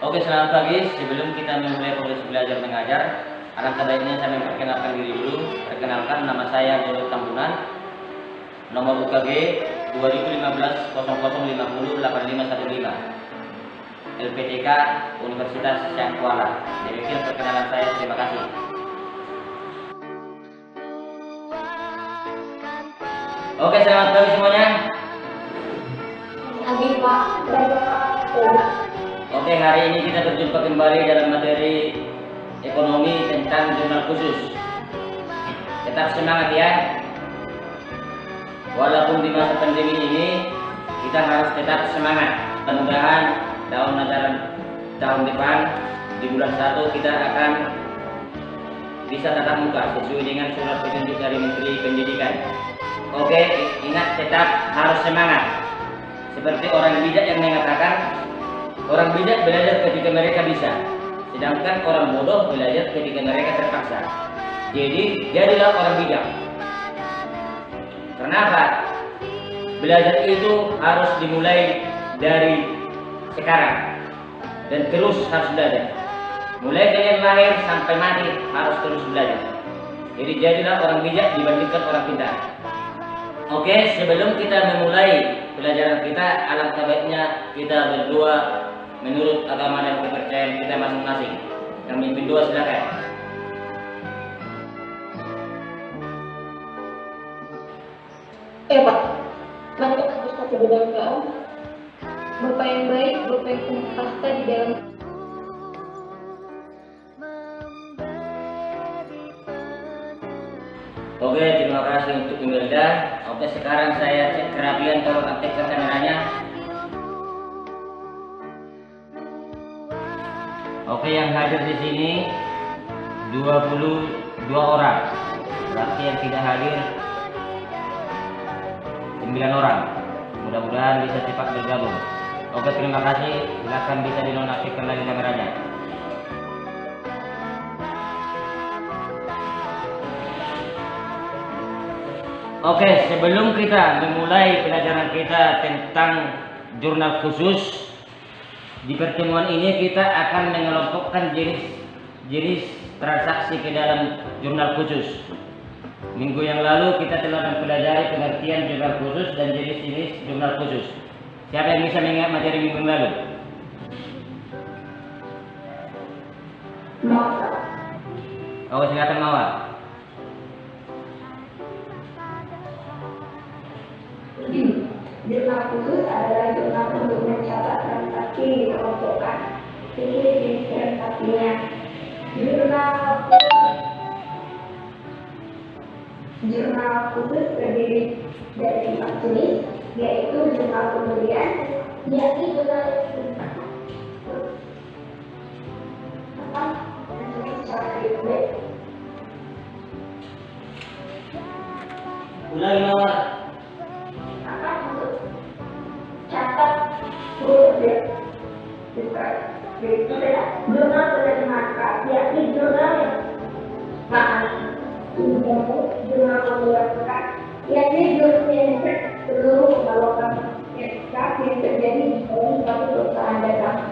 Oke, selamat pagi. Sebelum kita memulai proses belajar mengajar, alangkah baiknya saya memperkenalkan diri dulu. Perkenalkan, nama saya Jodot Tambunan. Nomor UKG 2015-0050-8515. LPTK Universitas Syekh Kuala. Demikian perkenalan saya. Terima kasih. Oke, selamat pagi semuanya. Pagi Pak. Oke, hari ini kita berjumpa kembali dalam materi ekonomi tentang jurnal khusus. Tetap semangat ya. Walaupun di masa pandemi ini kita harus tetap semangat. Mudah-mudahan tahun depan di bulan 1 kita akan bisa tatap muka sesuai dengan surat petunjuk dari Menteri Pendidikan. Oke, ingat tetap harus semangat. Seperti orang bijak yang mengatakan, orang bijak belajar ketika mereka bisa, sedangkan orang bodoh belajar ketika mereka terpaksa. Jadi, jadilah orang bijak. Kenapa? Belajar itu harus dimulai dari sekarang dan terus harus belajar. Mulai kalian lahir sampai mati harus terus belajar. Jadi, jadilah orang bijak dibandingkan orang pintar. Oke, sebelum kita memulai pelajaran kita, alangkah baiknya kita berdoa menurut agama dan kepercayaan kita masing-masing. Yang memimpin doa silakan. Pak, mari kita bersatu berdoa. Bapak yang baik, Bapak yang penuh tahta di dalam. Oke, terima kasih untuk Imelda. Oke, sekarang saya cek kerapian, tolong aktifkan kameranya. Oke, yang hadir di sini 22 orang. Berarti yang tidak hadir 9 orang. Mudah-mudahan bisa cepat bergabung. Oke, terima kasih. Silakan bisa dinonaktifkan lagi kameranya. Oke, sebelum kita memulai pelajaran kita tentang jurnal khusus, di pertemuan ini kita akan mengelompokkan jenis transaksi ke dalam jurnal khusus. Minggu yang lalu kita telah mempelajari pengertian jurnal khusus dan jenis-jenis jurnal khusus. Siapa yang bisa mengingat materi minggu yang lalu? Oh, silakan Mawar. Jurnal khusus adalah jurnal untuk mencatat transaksi dikelompokkan sesuai jenis transaksinya. Jurnal khusus terdiri dari 4 jenis, yaitu jurnal pembelian, yakni jurnal secara kredit. Ulangi Mawar. Jurnal penerimaan kas, yakni jurnal yang mahal. Jurnal pembuat kas, yakni jurnal yang mengecek seluruh pembawakan kas yang terjadi di dalam suatu perusahaan dagang.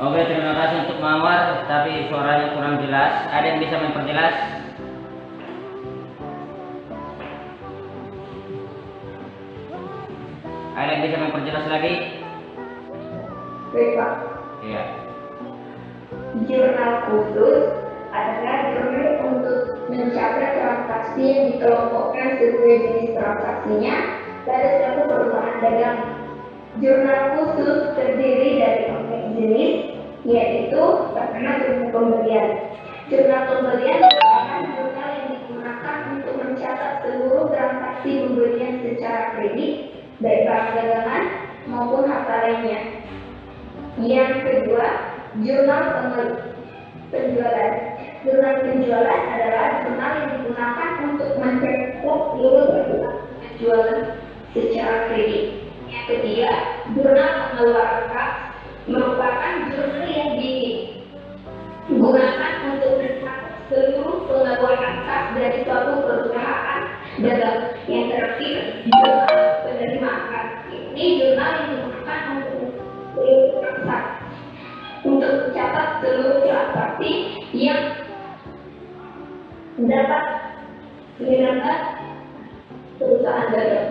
Oke, terima kasih untuk Mawar, tapi suaranya kurang jelas. Ada yang bisa memperjelas? Ada yang bisa memperjelas lagi? Baik, Pak. Iya. Jurnal khusus adalah jurnal untuk mencatat transaksi yang dikelompokkan sesuai jenis transaksinya pada suatu perusahaan dagang. Jurnal khusus terdiri dari 4 jenis, yaitu pertama jurnal pembelian. Jurnal pembelian merupakan jurnal yang digunakan untuk mencatat seluruh transaksi pembelian secara kredit, baik barang dagangan maupun harta lainnya. Yang kedua, jurnal penjualan. Jurnal penjualan adalah jurnal yang digunakan untuk mencatat seluruh penjualan secara kredit. Yang ketiga, jurnal pengeluaran kas merupakan jurnal yang digunakan untuk mencatat seluruh pengeluaran kas dari suatu perusahaan dagang. Yang terakhir, jurnal ini jurnal yang digunakan untuk mencatat seluruh transaksi yang dapat dilakukan perusahaan dagang.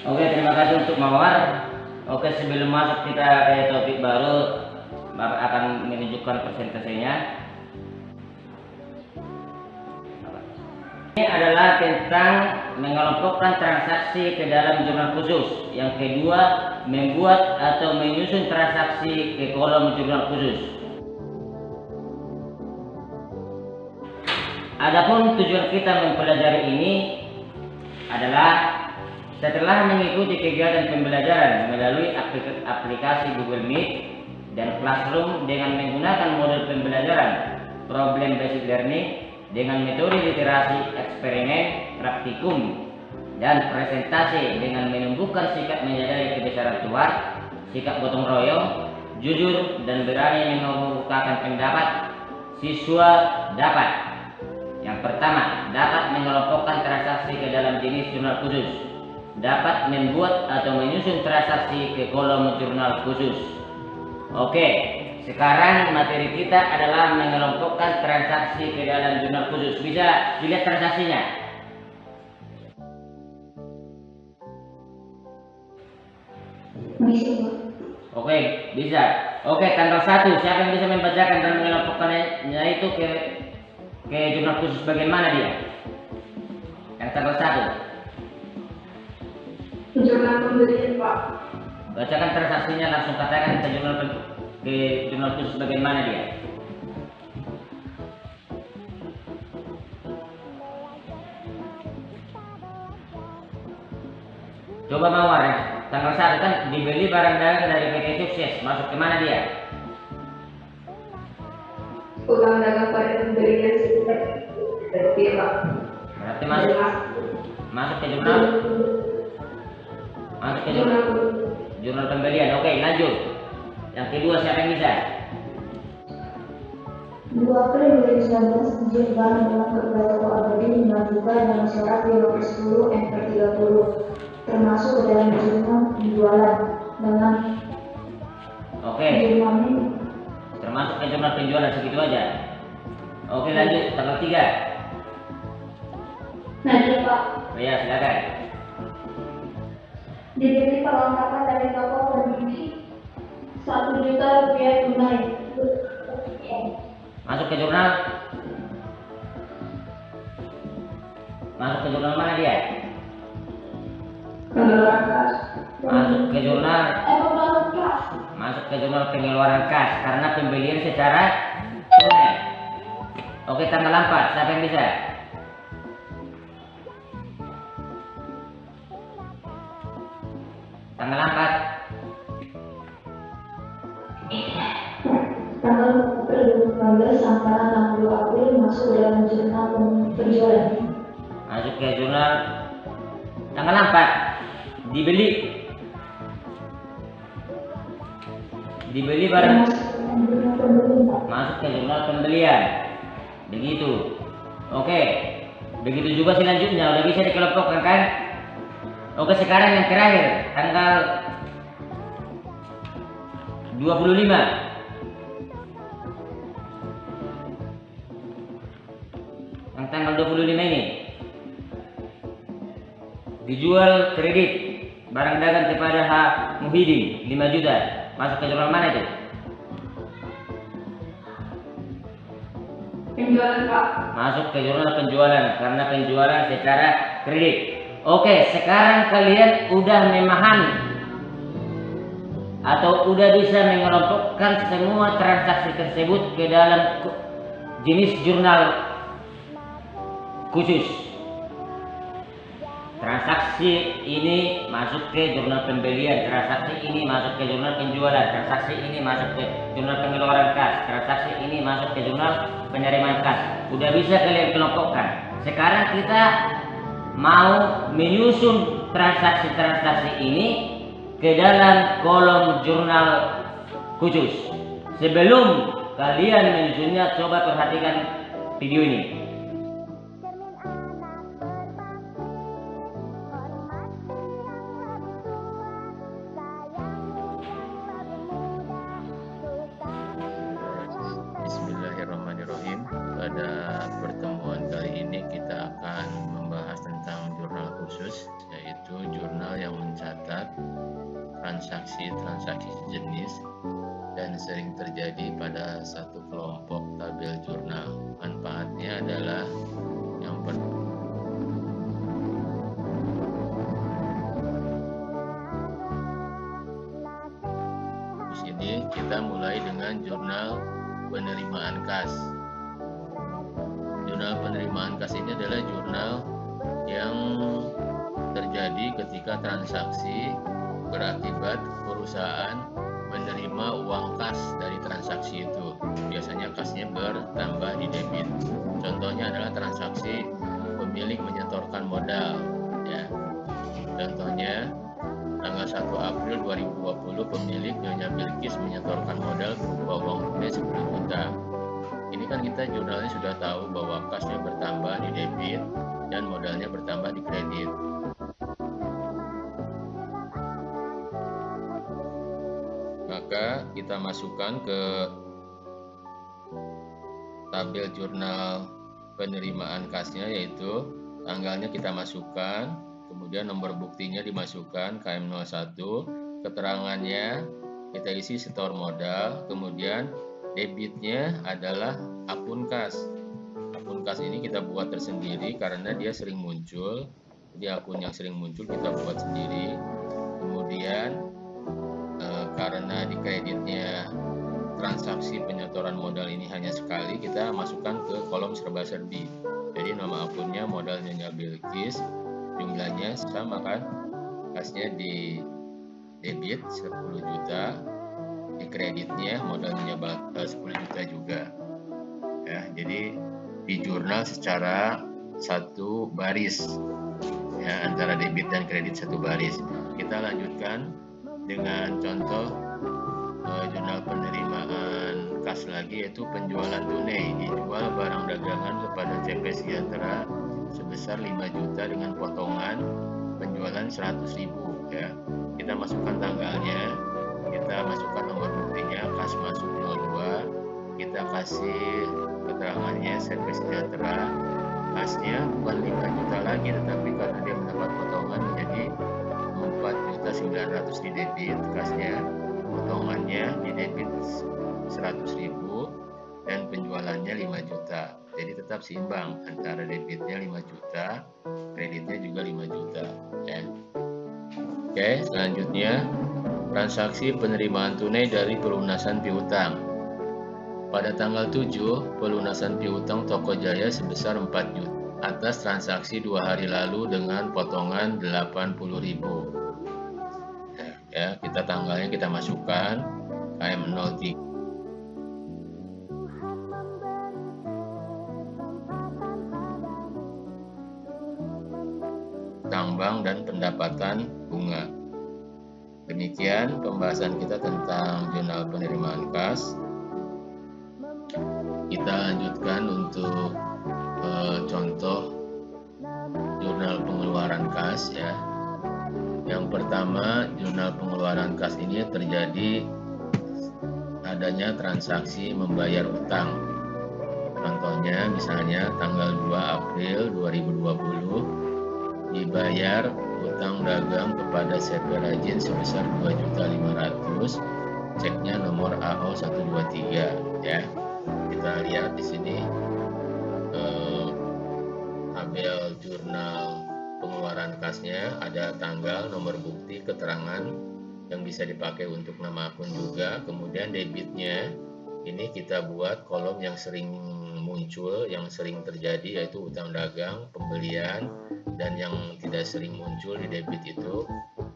Oke, terima kasih untuk Mawar. Oke, sebelum masuk kita ke topik baru, Bapak akan menunjukkan presentasenya. Ini adalah tentang mengelompokkan transaksi ke dalam jurnal khusus. Yang kedua, membuat atau menyusun transaksi ke kolom jurnal khusus. Adapun tujuan kita mempelajari ini adalah setelah mengikuti kegiatan pembelajaran melalui aplikasi Google Meet dan Classroom dengan menggunakan model pembelajaran Problem Based Learning dengan metode literasi, eksperimen, praktikum, dan presentasi dengan menumbuhkan sikap menyadari kebesaran Tuhan, sikap gotong royong, jujur, dan berani mengemukakan pendapat, siswa dapat: yang pertama, dapat mengelompokkan transaksi ke dalam jenis jurnal khusus, dapat membuat atau menyusun transaksi ke kolom jurnal khusus. Oke, sekarang materi kita adalah mengelompokkan transaksi ke dalam jurnal khusus. Bisa dilihat transaksinya? Oke, bisa. Oke, tanggal 1, siapa yang bisa membacakan dan mengelompokkannya itu ke jurnal khusus bagian mana dia? Yang tanggal 1. Jurnal pembelian, Pak. Bacakan transaksinya, langsung katakan ke jurnal khusus bagian mana dia. Coba Mawar ya. Tanggal 1 kan dibeli barang dagang dari PT Sukses, masuk ke mana dia? Uang dagang pada pembelian seperti Pak. Berarti masuk ke jurnal. Masuk ke jurnal pembelian. Oke, lanjut. Yang kedua, siapa yang bisa? 2 April 2019, izin barang dalam berbahasa abadi dimajukan dengan syarat Euro 10 M/30, termasuk dalam jurnal penjualan dengan Oke, termasuk ke jurnal penjualan, segitu aja. Oke, lanjut. Tanggal 3. Lanjut, Pak. Oh ya, silakan. Dibeli perlengkapan dari toko berdiri Rp1 juta tunai. Masuk ke jurnal. Masuk ke jurnal mana dia? Pengeluaran kas. Masuk ke jurnal. Pengeluaran kas. Masuk ke jurnal pengeluaran kas karena pembelian secara tunai. Oke, tanggal 4. Siapa yang bisa? Tanggal 4. tanggal 2019 sampai 60 April masuk dalam jurnal penjualan. Masuk ke jurnal tanggal 4. Dibeli barang. Masuk ke jurnal pembelian. Begitu. Oke. Begitu juga selanjutnya, udah bisa dikelompokkan kan? Oke, sekarang yang terakhir, tanggal 25. Yang tanggal 25 ini dijual kredit barang dagang kepada H. Muhyiddin 5 juta. Masuk ke jurnal mana itu? Penjualan, Pak. Masuk ke jurnal penjualan karena penjualan secara kredit. Oke, sekarang kalian udah memahami atau udah bisa mengelompokkan semua transaksi tersebut ke dalam jenis jurnal khusus. Transaksi ini masuk ke jurnal pembelian, transaksi ini masuk ke jurnal penjualan, transaksi ini masuk ke jurnal pengeluaran kas, transaksi ini masuk ke jurnal penerimaan kas. Udah bisa kalian kelompokkan. Sekarang kita mau menyusun transaksi-transaksi ini ke dalam kolom jurnal khusus. Sebelum kalian menyusunnya, coba perhatikan video ini. yang mencatat transaksi-transaksi sejenis dan sering terjadi pada satu kelompok tabel jurnal. Manfaatnya adalah yang pertama, di sini kita mulai dengan jurnal penerimaan kas. Jurnal penerimaan kas ini adalah jurnal yang terjadi ketika transaksi berakibat perusahaan menerima uang kas dari transaksi itu. Biasanya kasnya bertambah di debit. Contohnya adalah transaksi pemilik menyetorkan modal, ya. Contohnya tanggal 1 April 2020 pemilik Nyonya Bilkis menyetorkan modal berupa uang tunai 10 juta. Ini kan kita jurnalnya sudah tahu bahwa kasnya bertambah di debit dan modalnya bertambah di kredit. Maka kita masukkan ke tabel jurnal penerimaan kasnya, yaitu tanggalnya kita masukkan, kemudian nomor buktinya dimasukkan KM01, keterangannya kita isi setor modal, kemudian debitnya adalah akun kas. Akun kas ini kita buat tersendiri karena dia sering muncul, jadi akun yang sering muncul kita buat sendiri. Kemudian karena di kreditnya transaksi penyetoran modal ini hanya sekali, kita masukkan ke kolom serba-serbi. Jadi nama akunnya modal Nyonya Bilkis, jumlahnya sama kan, kasnya di debit 10 juta, di kreditnya modalnya 10 juta juga, ya. Jadi di jurnal secara satu baris, ya, antara debit dan kredit satu baris. Kita lanjutkan dengan contoh jurnal penerimaan kas lagi, yaitu penjualan tunai. Dijual barang dagangan kepada CP Sejahtera sebesar 5 juta dengan potongan penjualan 100.000, ya. Kita masukkan tanggalnya, kita masukkan nomor buktinya, kas masuk 02, kita kasih keterangannya CP Sejahtera, kasnya bukan 5 juta lagi, tetapi karena dia mendapat potongan menjadi 4.900.000 di debit kasnya, potongannya di debit 100.000 dan penjualannya 5 juta. Jadi tetap seimbang antara debitnya 5 juta, kreditnya juga 5 juta, ya. Oke, selanjutnya transaksi penerimaan tunai dari pelunasan piutang. Pada tanggal 7, pelunasan piutang Toko Jaya sebesar 4 juta atas transaksi 2 hari lalu dengan potongan 80.000. Ya, kita tanggalnya kita masukkan KM03, tambang dan pendapatan bunga. Demikian pembahasan kita tentang jurnal penerimaan kas. Kita lanjutkan untuk contoh jurnal pengeluaran kas, ya. Yang pertama, jurnal pengeluaran kas ini terjadi adanya transaksi membayar utang. Contohnya misalnya tanggal 2 April 2020 dibayar utang dagang kepada CP Rajin sebesar 2.500.000, ceknya nomor AO 123, ya. Kita lihat di sini tabel jurnal pengeluaran kasnya, ada tanggal, nomor bukti, keterangan yang bisa dipakai untuk nama akun juga. Kemudian debitnya ini kita buat kolom yang sering muncul, yang sering terjadi, yaitu utang dagang, pembelian, dan yang tidak sering muncul di debit itu,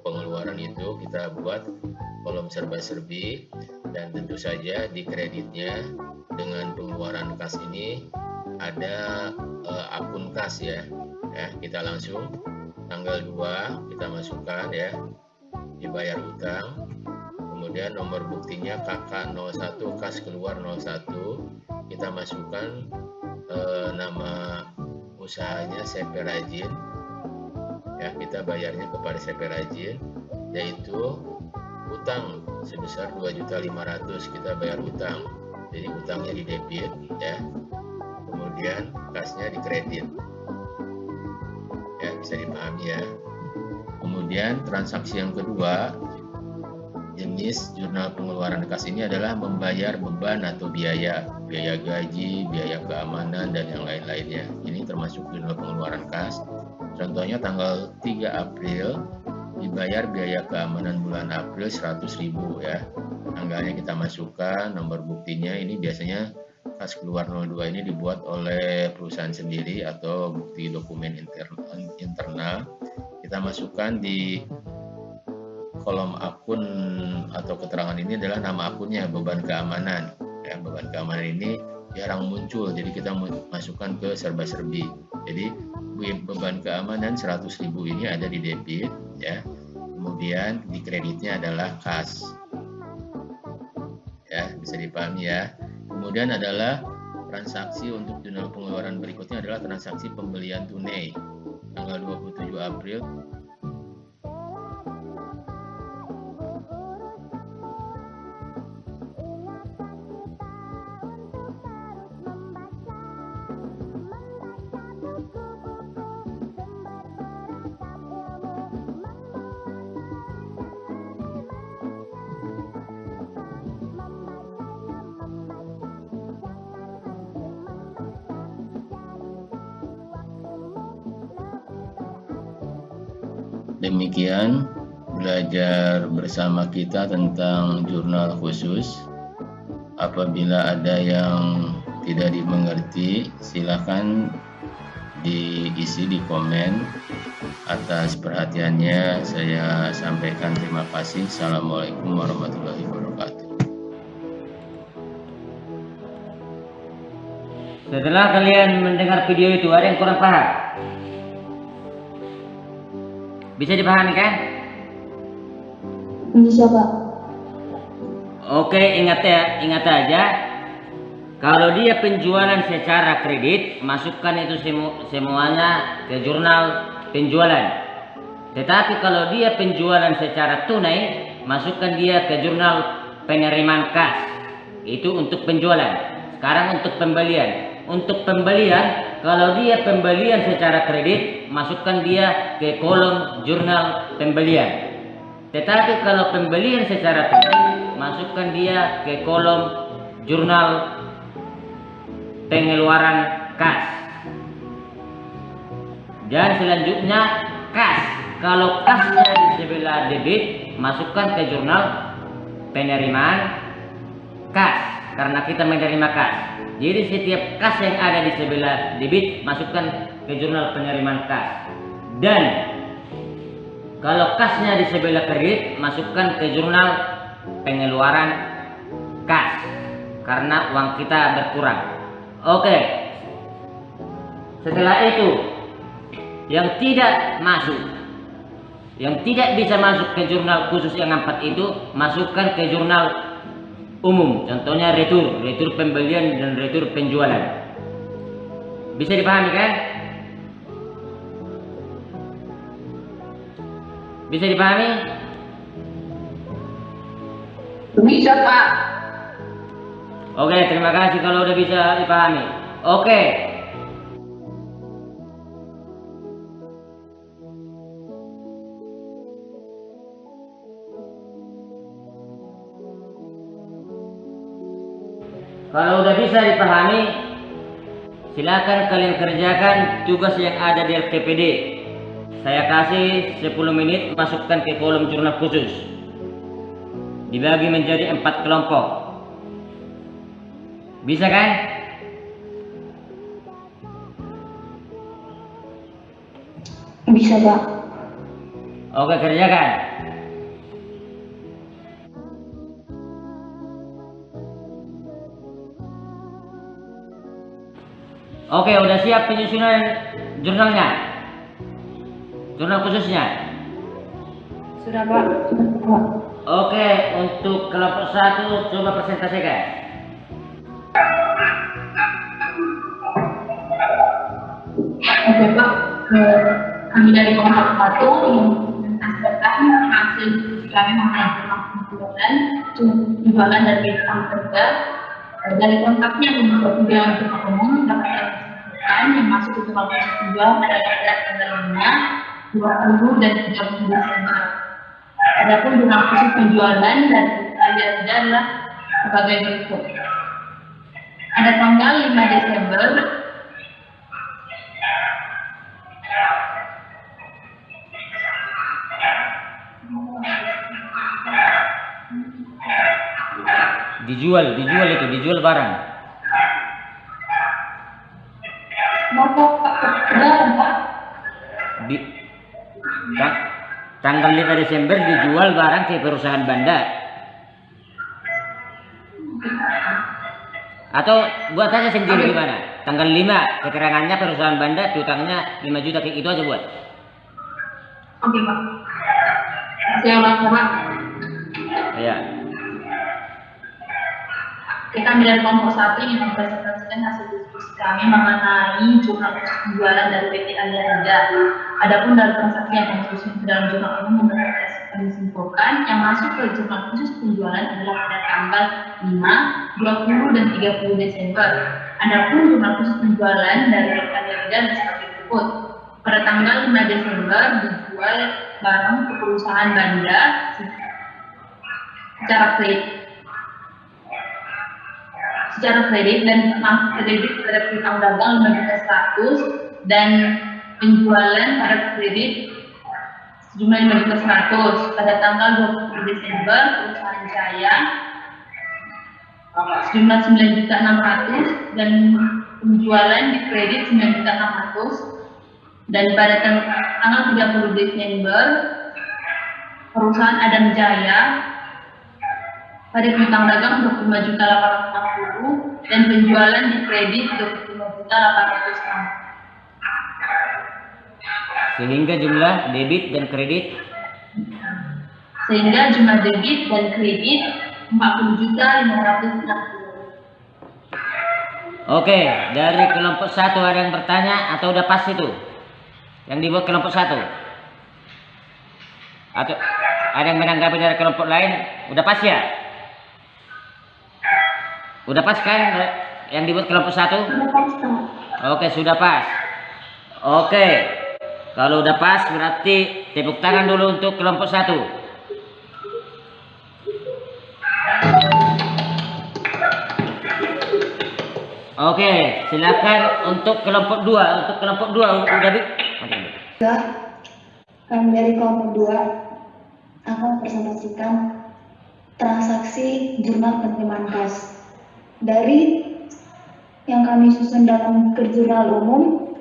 pengeluaran itu kita buat kolom serba-serbi. Dan tentu saja di kreditnya dengan pengeluaran kas ini ada akun kas, ya. Kita langsung tanggal 2 kita masukkan, ya, dibayar utang, kemudian nomor buktinya KK01, kas keluar 01, kita masukkan nama usahanya CP Rajin, ya, kita bayarnya kepada CP Rajin, yaitu utang sebesar 2.500.000, kita bayar utang, jadi utangnya di debit, ya, kemudian kasnya di kredit, ya, bisa dipahami, ya. Kemudian transaksi yang kedua, jenis jurnal pengeluaran kas ini adalah membayar beban atau biaya gaji, biaya keamanan, dan yang lain-lainnya. Ini termasuk jurnal pengeluaran kas. Contohnya tanggal 3 April dibayar biaya keamanan bulan April 100.000 ya. Tanggalnya kita masukkan, nomor buktinya ini biasanya kas keluar 02 ini dibuat oleh perusahaan sendiri atau bukti dokumen internal. Kita masukkan di kolom akun atau keterangan ini adalah nama akunnya, beban keamanan. Ya, beban keamanan ini jarang muncul, jadi kita masukkan ke serba-serbi. Jadi beban keamanan 100.000 ini ada di debit, ya. Kemudian di kreditnya adalah kas. Ya, bisa dipahami ya. Kemudian adalah transaksi untuk jurnal pengeluaran berikutnya adalah transaksi pembelian tunai. Tanggal 27 April demikian belajar bersama kita tentang jurnal khusus. Apabila ada yang tidak dimengerti, silakan diisi di komen. Atas perhatiannya saya sampaikan terima kasih. Assalamualaikum warahmatullahi wabarakatuh. Setelah kalian mendengar video itu, ada yang kurang paham? Bisa dipahami kan? Bisa, Pak. Oke, ingat aja, kalau dia penjualan secara kredit, masukkan itu semuanya ke jurnal penjualan. Tetapi kalau dia penjualan secara tunai, masukkan dia ke jurnal penerimaan kas. Itu untuk penjualan. Sekarang untuk pembelian. Untuk pembelian, kalau dia pembelian secara kredit, masukkan dia ke kolom jurnal pembelian. Tetapi kalau pembelian secara tunai, masukkan dia ke kolom jurnal pengeluaran kas. Dan selanjutnya kas. Kalau kasnya di sebelah debit, masukkan ke jurnal penerimaan kas, karena kita menerima kas. Jadi setiap kas yang ada di sebelah debit, masukkan ke jurnal penerimaan kas. Dan kalau kasnya di sebelah kredit, masukkan ke jurnal pengeluaran kas, karena uang kita berkurang. Oke. Setelah itu, yang tidak bisa masuk ke jurnal khusus yang 4 itu, masukkan ke jurnal umum. Contohnya retur pembelian dan retur penjualan. Bisa dipahami kan? Bisa dipahami? Bisa, Pak. Oke, terima kasih kalau udah bisa dipahami. Oke. Kalau udah bisa dipahami, silakan kalian kerjakan tugas yang ada di LKPD. Saya kasih 10 menit, masukkan ke kolom jurnal khusus. Dibagi menjadi 4 kelompok. Bisa kan? Bisa, Pak. Oke, kerjakan. Oke, udah siap penyusunan jurnalnya? Jurnal khususnya? Sudah, Pak. Oke, untuk kelompok 1 coba presentasikan. Oke, Pak. Kami dari kelompok 1 mempresentasikan hasil kami mengenai penjualan dari bidang kerja. Dari kontaknya untuk bidang umum dapat disebutkan yang masuk ke kelompok 2 pada tanggal 5 20 dan 30 Desember. Adapun jumlah khusus penjualan dan adalah sebagai berikut. Ada tanggal 5 Desember dijual barang. Tanggal 5 Desember dijual barang ke perusahaan Banda. Atau buat aja sendiri gimana? Tanggal 5 keterangannya perusahaan Banda piutangnya 5 juta, kayak itu aja buat. Oke, Pak. Saya laporan. Ya. Kita ambil dari kelompok 1 ini mempresentasikan hasil diskusi kami mengenai jurnal penjualan dari PT Alia Riga. Adapun dari transaksi yang kami susun ke dalam jurnal ini menurut kami simpulkan yang masuk ke jurnal khusus penjualan adalah pada tanggal 5, 20 dan 30 Desember. Adapun jurnal khusus penjualan dari PT Alia Riga adalah seperti berikut. Pada tanggal 5 Desember dijual barang ke perusahaan Banda secara kredit dan kredit pada piutang dagang 5.100.000 dan penjualan pada kredit sejumlah 5.100.000. Pada tanggal 20 Desember perusahaan Jaya sejumlah 9.600.000 dan penjualan di kredit 9.600.000. Dan pada tanggal 30 Desember perusahaan Adam Jaya pada piutang dagang 25.860.000 dan penjualan di kredit 25.860.000. Sehingga jumlah debit dan kredit $40.560.000. Oke, dari kelompok 1 ada yang bertanya atau udah pas itu? Yang dibuat kelompok 1? Atau ada yang menanggapi dari kelompok lain? Udah pas ya? Udah pas kan yang dibuat kelompok 1? Oke, sudah pas. Oke. Kalau udah pas berarti tepuk tangan dulu untuk kelompok 1. Oke, silakan untuk kelompok 2. Untuk kelompok 2 udah Kami dari kelompok 2 akan presentasikan transaksi jurnal penerimaan kas. Dari yang kami susun dalam jurnal umum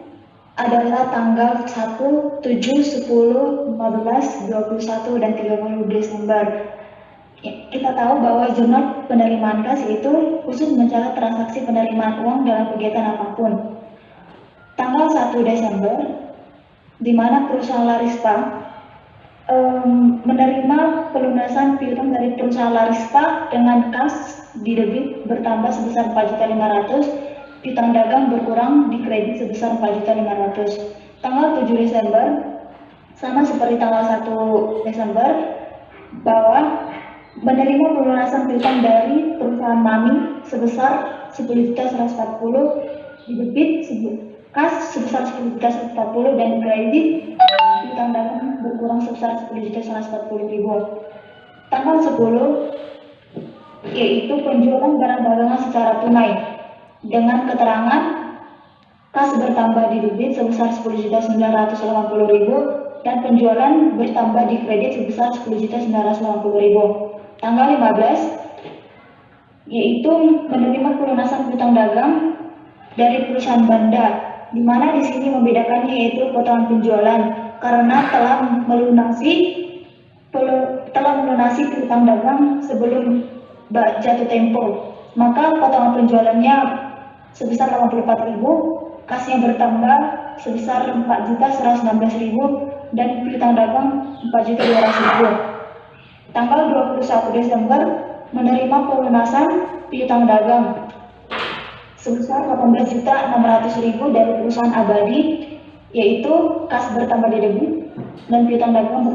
adalah tanggal 1, 7, 10, 15, 21, dan 30 Desember. Kita tahu bahwa jurnal penerimaan kas itu khusus mencatat transaksi penerimaan uang dalam kegiatan apapun. Tanggal 1 Desember, di mana perusahaan Larispa menerima pelunasan piutang dari perusahaan Larispa dengan kas di debit bertambah sebesar 4.500.000, piutang dagang berkurang di kredit sebesar 4.500.000. Tanggal 7 Desember sama seperti tanggal 1 Desember bahwa menerima pelunasan piutang dari perusahaan Mami sebesar 10.140.000 di debit kas sebesar 10.140.000 dan kredit piutang dagang berkurang sebesar 10.140.000. Tanggal 10 yaitu penjualan barang dagangan secara tunai dengan keterangan kas bertambah di debit sebesar 10.980.000 dan penjualan bertambah di kredit sebesar 10.980.000. Tanggal 15 yaitu menerima pelunasan piutang dagang dari perusahaan Banda, di mana di sini membedakannya yaitu potongan penjualan karena telah melunasi piutang dagang sebelum jatuh tempo, maka potongan penjualannya sebesar 84.000, kasnya bertambah sebesar 4.116.000 dan piutang dagang 4.200.000. Tanggal 21 Desember menerima pelunasan piutang dagang sebesar 18.600.000 dari perusahaan Abadi, yaitu kas bertambah di debit dan piutang dagang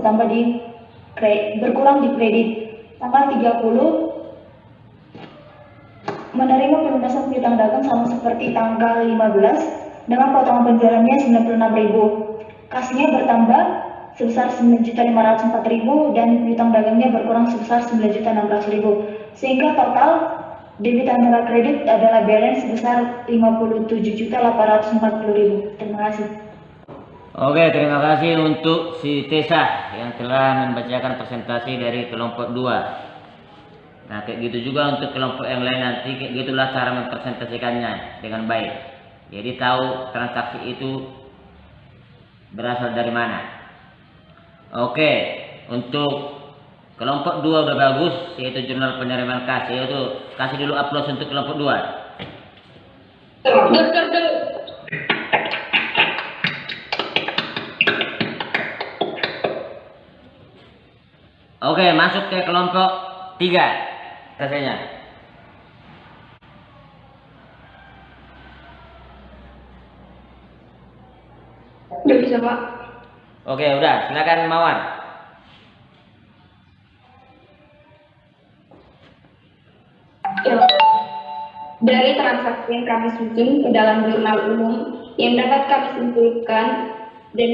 berkurang di kredit. Tanggal 30 menerima pelunasan piutang dagang sama seperti tanggal 15 dengan potongan penjualannya 96.000. Kasnya bertambah sebesar 9.504.000 dan piutang dagangnya berkurang sebesar 9.016.000, sehingga total debit antara kredit adalah balance sebesar 57.840.000. Terima kasih. Oke, terima kasih untuk si Tessa yang telah membacakan presentasi dari kelompok 2. Nah, kayak gitu juga untuk kelompok yang lain, nanti kayak gitulah cara mempresentasikannya dengan baik. Jadi tahu transaksi itu berasal dari mana. Oke, untuk kelompok 2 udah bagus, yaitu jurnal penerimaan kas, yaitu kasih dulu aplaus untuk kelompok 2. Oke, masuk ke kelompok 3 rasanya. Udah bisa, Pak. Oke, udah, silakan Mawar. Ya. Dari transaksi yang kami susun ke dalam jurnal umum yang dapat kami simpulkan dan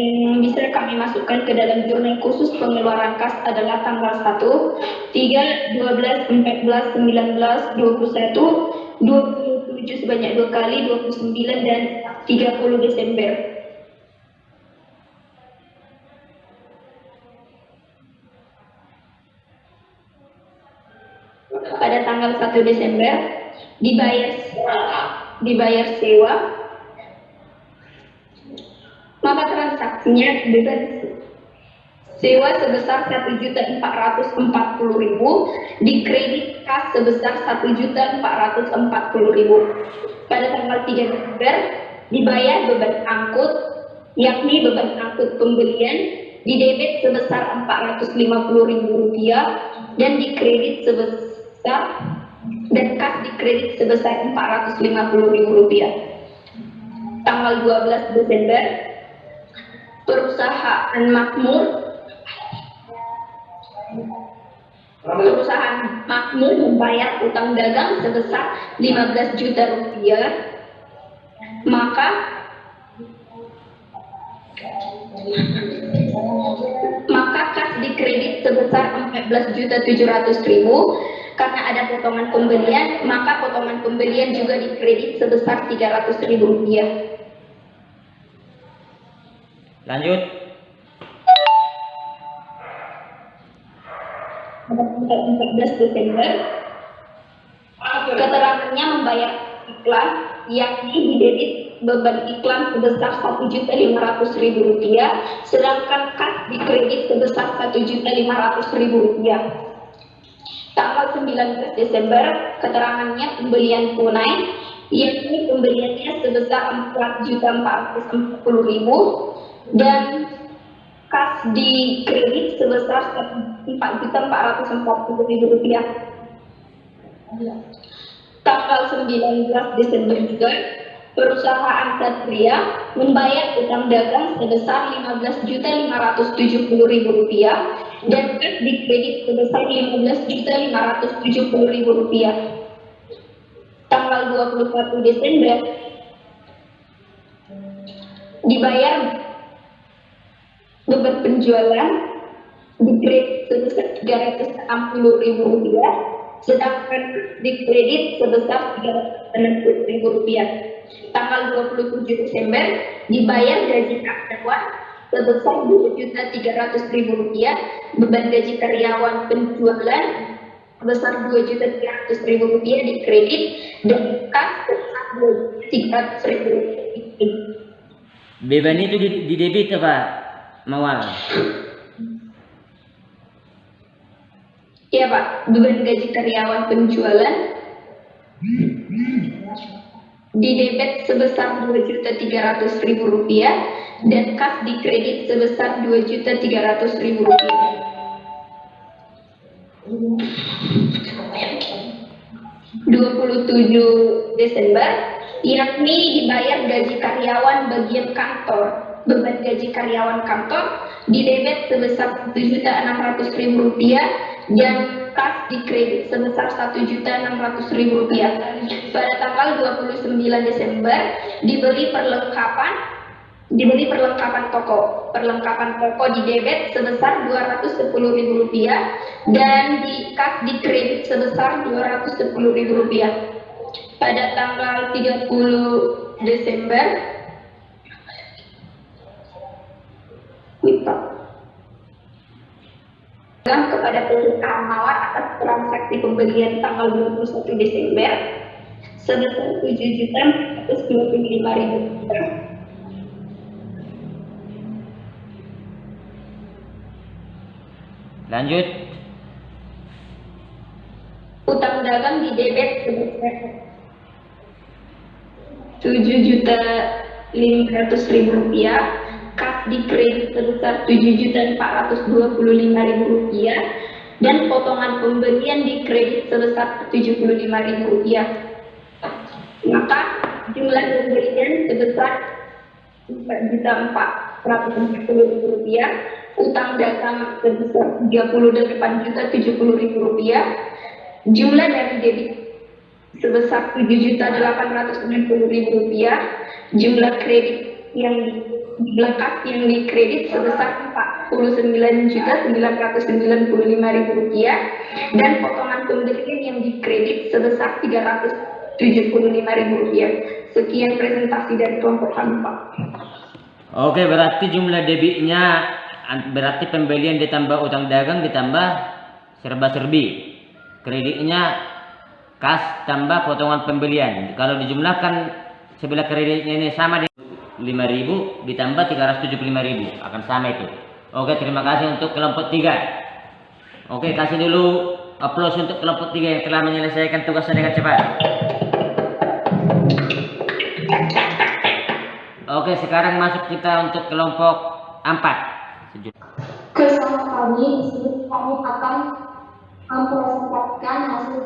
bisa kami masukkan ke dalam jurnal khusus pengeluaran kas adalah tanggal 1, 3, 12, 14, 19, 21, 27 sebanyak 2 kali, 29 dan 30 Desember. Pada tanggal 1 Desember dibayar sewa, maka transaksinya bebas sewa sebesar 1.440.000, dikredit kas sebesar 1.440.000. Pada tanggal 3 Desember dibayar beban angkut, yakni beban angkut pembelian, didebit sebesar Rp450.000 dan dikredit sebesar dan kas dikredit sebesar Rp450.000. Tanggal 12 Desember perusahaan makmur membayar utang dagang sebesar 15 juta rupiah, maka kas dikredit sebesar 14.700.000. Karena ada potongan pembelian, maka potongan pembelian juga dikredit sebesar Rp300.000. Lanjut. Pada tanggal 14 Desember, keterangannya membayar iklan, yakni didebit beban iklan sebesar Rp1.500.000, sedangkan kas dikredit sebesar Rp1.500.000. Tanggal 19 Desember, keterangannya pembelian tunai, yakni pembeliannya sebesar Rp4.440.000 dan kas dikredit sebesar Rp4.440.000. Tanggal 19 Desember juga, perusahaan Satria membayar utang dagang sebesar Rp15.570.000 dan kas dikredit sebesar Rp15.570.000. Tanggal 21 Desember dibayar beban penjualan dikredit sebesar Rp360.000, sedangkan dikredit sebesar Rp360.000. Tanggal 27 Desember dibayar gaji karyawan sebesar Rp2.300.000, beban gaji karyawan penjualan sebesar Rp2.300.000 dikredit dan kas sebesar Rp300.000. Beban itu di debit apa, Mawar? Iya Pak, beban gaji karyawan penjualan didebit sebesar Rp2.300.000 dan kas dikredit sebesar Rp2.300.000. 27 Desember, yakni dibayar gaji karyawan bagian kantor. Beban gaji karyawan kantor didebit sebesar Rp1.600.000 dan kas dikredit sebesar Rp1.600.000. Pada tanggal 29 Desember dibeli perlengkapan dibeli perlengkapan toko. Perlengkapan toko di debit sebesar Rp210.000 dan di kredit sebesar Rp210.000. Pada tanggal 30 Desember, kepada perusahaan mawar atas transaksi pembelian tanggal 21 Desember sebesar Rp7.425.000. Lanjut. Utang dagang di debit sebesar Rp7.500.000, kas di kredit sebesar Rp7.425.000, dan potongan pembelian di kredit sebesar Rp75.000. Maka jumlah pembelian sebesar Rp4.440.000, utang dagang sebesar Rp38.070.000, jumlah dari debit sebesar Rp7.890.000, jumlah kredit jumlah kas yang dikredit sebesar Rp49.995.000, dan potongan pembelian yang dikredit sebesar Rp375.000. Sekian presentasi dari kelompok kami, Pak. Oke, berarti jumlah debitnya berarti pembelian ditambah utang dagang ditambah serba-serbi. Kreditnya kas tambah potongan pembelian. Kalau dijumlahkan sebelah kreditnya ini sama dengan 5.000 ditambah 375.000 akan sama itu. Oke, terima kasih untuk kelompok 3. Oke, kasih dulu aplaus untuk kelompok 3 yang telah menyelesaikan tugasnya dengan cepat. Oke, sekarang masuk kita untuk kelompok 4. Bersama kami di sini kami akan mempresentasikan hasil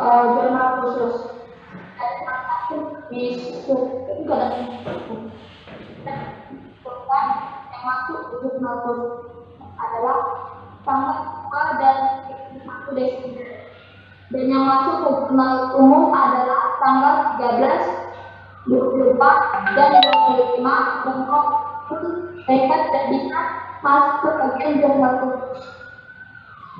jurnal khusus. Yang masuk ke jurnal khusus adalah tanggal 2 dan 1 Desember. Dan yang masuk ke jurnal umum adalah tanggal 13, 24, dan 25 untuk mereka tidak bisa masuk ke bagian jurnal khusus.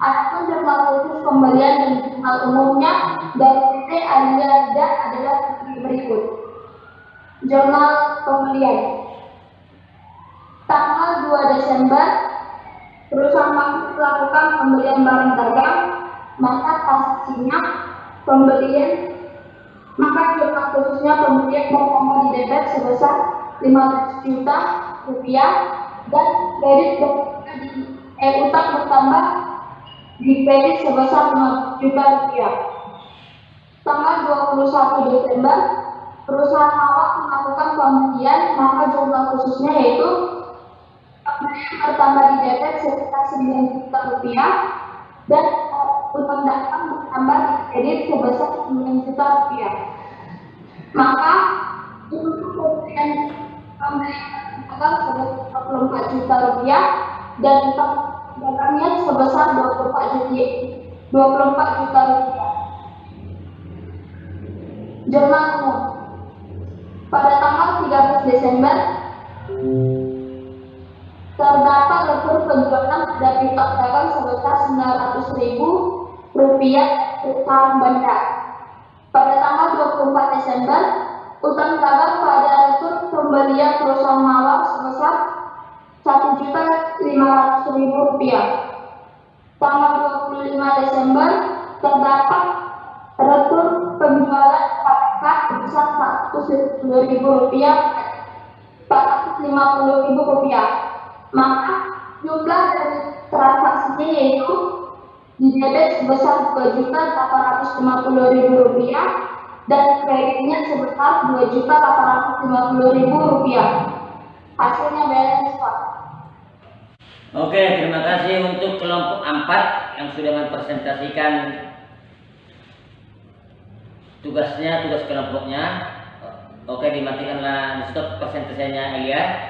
Adapun jurnal khusus pembelian dan jurnal umumnya dari PT Aliada adalah seperti berikut. Jurnal pembelian tanggal 2 Desember, perusahaan mampu melakukan pembelian barang dagang, maka transaksinya pembelian, maka jurnal khususnya pembelian bertambah di debit sebesar Rp15 juta dan kredit utang bertambah di kredit sebesar Rp5 juta. Tanggal 21 Desember, perusahaan mawar melakukan pembelian, maka jumlah khususnya yaitu pembelian bertambah di debit sebesar Rp9 juta dan utang dagang bertambah di kredit sebesar Rp9 juta. Maka untuk pembelian dagang sebesar Rp24 juta dan utang dagangnya sebesar Rp24 juta. Jurnal umum pada tanggal 13 Desember terdapat retur penjualan pada pitok dagang sebesar Rp900.000 utang bandar. Pada tanggal 24 Desember utang dagang pada retur pembelian perusahaan mawar sebesar Rp1.500.000. Tanggal 25 Desember terdapat retur penjualan KPK sebesar Rp450.000. Maka jumlah dari transaksinya yaitu di debit sebesar Rp2.850.000 dan kreditnya sebesar Rp2.850.000. Hasilnya balance, Pak. Oke, terima kasih untuk kelompok 4 yang sudah mempresentasikan tugas kelompoknya. Oke, dimatikanlah, di stop presentasinya Elia.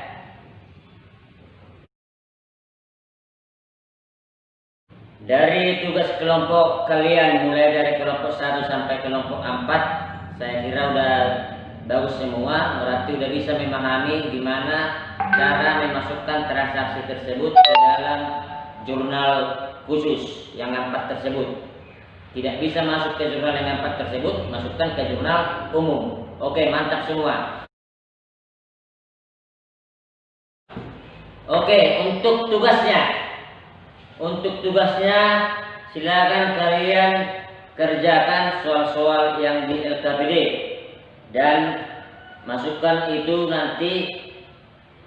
Dari tugas kelompok kalian mulai dari kelompok 1 sampai kelompok 4 saya kira udah bagus semua, berarti udah bisa memahami gimana cara memasukkan transaksi tersebut ke dalam jurnal khusus yang 4 tersebut. Tidak bisa masuk ke jurnal yang 4 tersebut, masukkan ke jurnal umum. Oke, mantap semua. Oke, untuk tugasnya silakan kalian kerjakan soal-soal yang di LKPD dan masukkan itu nanti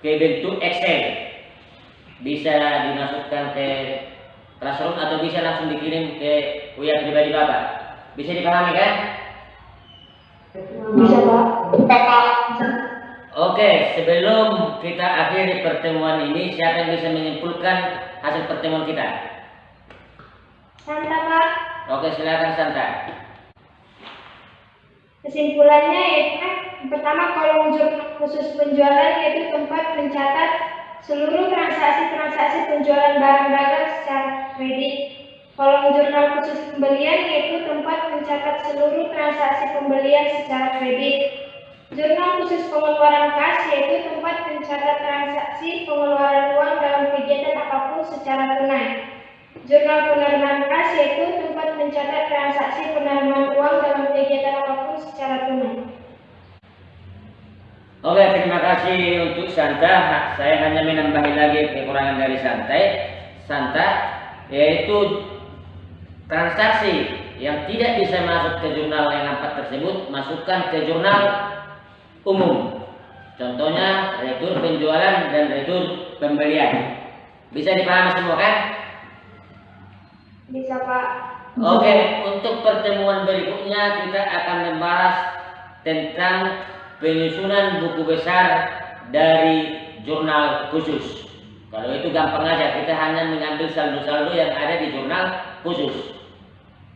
ke bentuk Excel. Bisa dimasukkan ke Classroom atau bisa langsung dikirim ke WA pribadi Bapak. Bisa dipahami kan? Bisa, Pak. Oke, sebelum kita akhiri pertemuan ini, siapa yang bisa menyimpulkan hasil pertemuan kita? Santa, Pak. Oke, silakan Santa. Kesimpulannya yaitu pertama, kolom jurnal khusus penjualan yaitu tempat mencatat seluruh transaksi penjualan barang dagang secara kredit. Kolom jurnal khusus pembelian yaitu tempat mencatat seluruh transaksi pembelian secara kredit. Jurnal khusus pengeluaran kas yaitu tempat mencatat transaksi pengeluaran uang dalam kegiatan apapun secara tunai. Jurnal penerimaan kas yaitu tempat mencatat transaksi penerimaan uang dalam kegiatan apapun secara tunai. Oke, terima kasih untuk Santa. Saya hanya menambahi lagi kekurangan dari Santa, yaitu transaksi yang tidak bisa masuk ke jurnal yang 4 tersebut, masukkan ke jurnal umum. Contohnya retur penjualan dan retur pembelian. Bisa dipahami semua kan? Bisa, Pak. Oke, untuk pertemuan berikutnya kita akan membahas tentang penyusunan buku besar dari jurnal khusus. Kalau itu gampang aja, kita hanya mengambil saldo-saldo yang ada di jurnal khusus.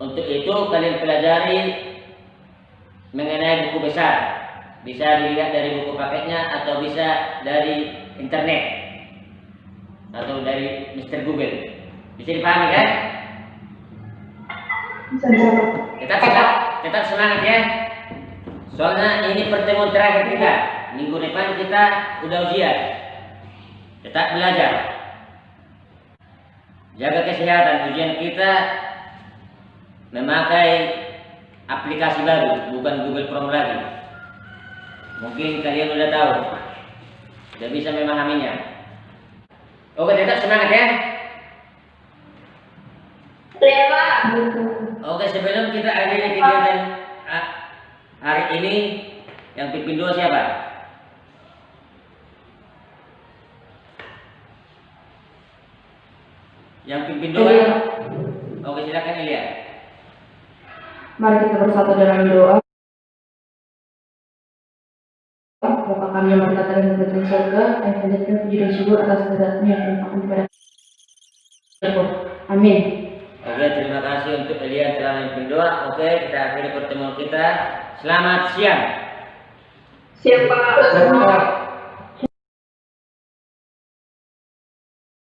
Untuk itu kalian pelajari mengenai buku besar. Bisa dilihat dari buku paketnya atau bisa dari internet atau dari Mr. Google. Bisa dipahami kan? Bisa. Tetap semangat ya. Soalnya ini pertemuan terakhir kita. Minggu depan kita udah ujian. Tetap belajar. Jaga kesehatan. Ujian kita memakai aplikasi baru, bukan Google Chrome lagi. Mungkin kalian udah tahu, udah bisa memahaminya. Oke, tetap semangat ya. Ya, Pak. Oke, sebelum kita akhiri kegiatan hari ini, yang pimpin 2 siapa? Yang pimpin 2? Oke, silakan Elia. Mari kita bersatu dalam doa. Bapa kami yang berkata di negeri surga, yang menjadikan puji dan syukur atas kedatangan yang terlimpahkan kepada Amin. Oke, terima kasih untuk Elia yang telah memimpin doa. Oke, kita akhiri pertemuan kita. Selamat siang. Siap, Pak.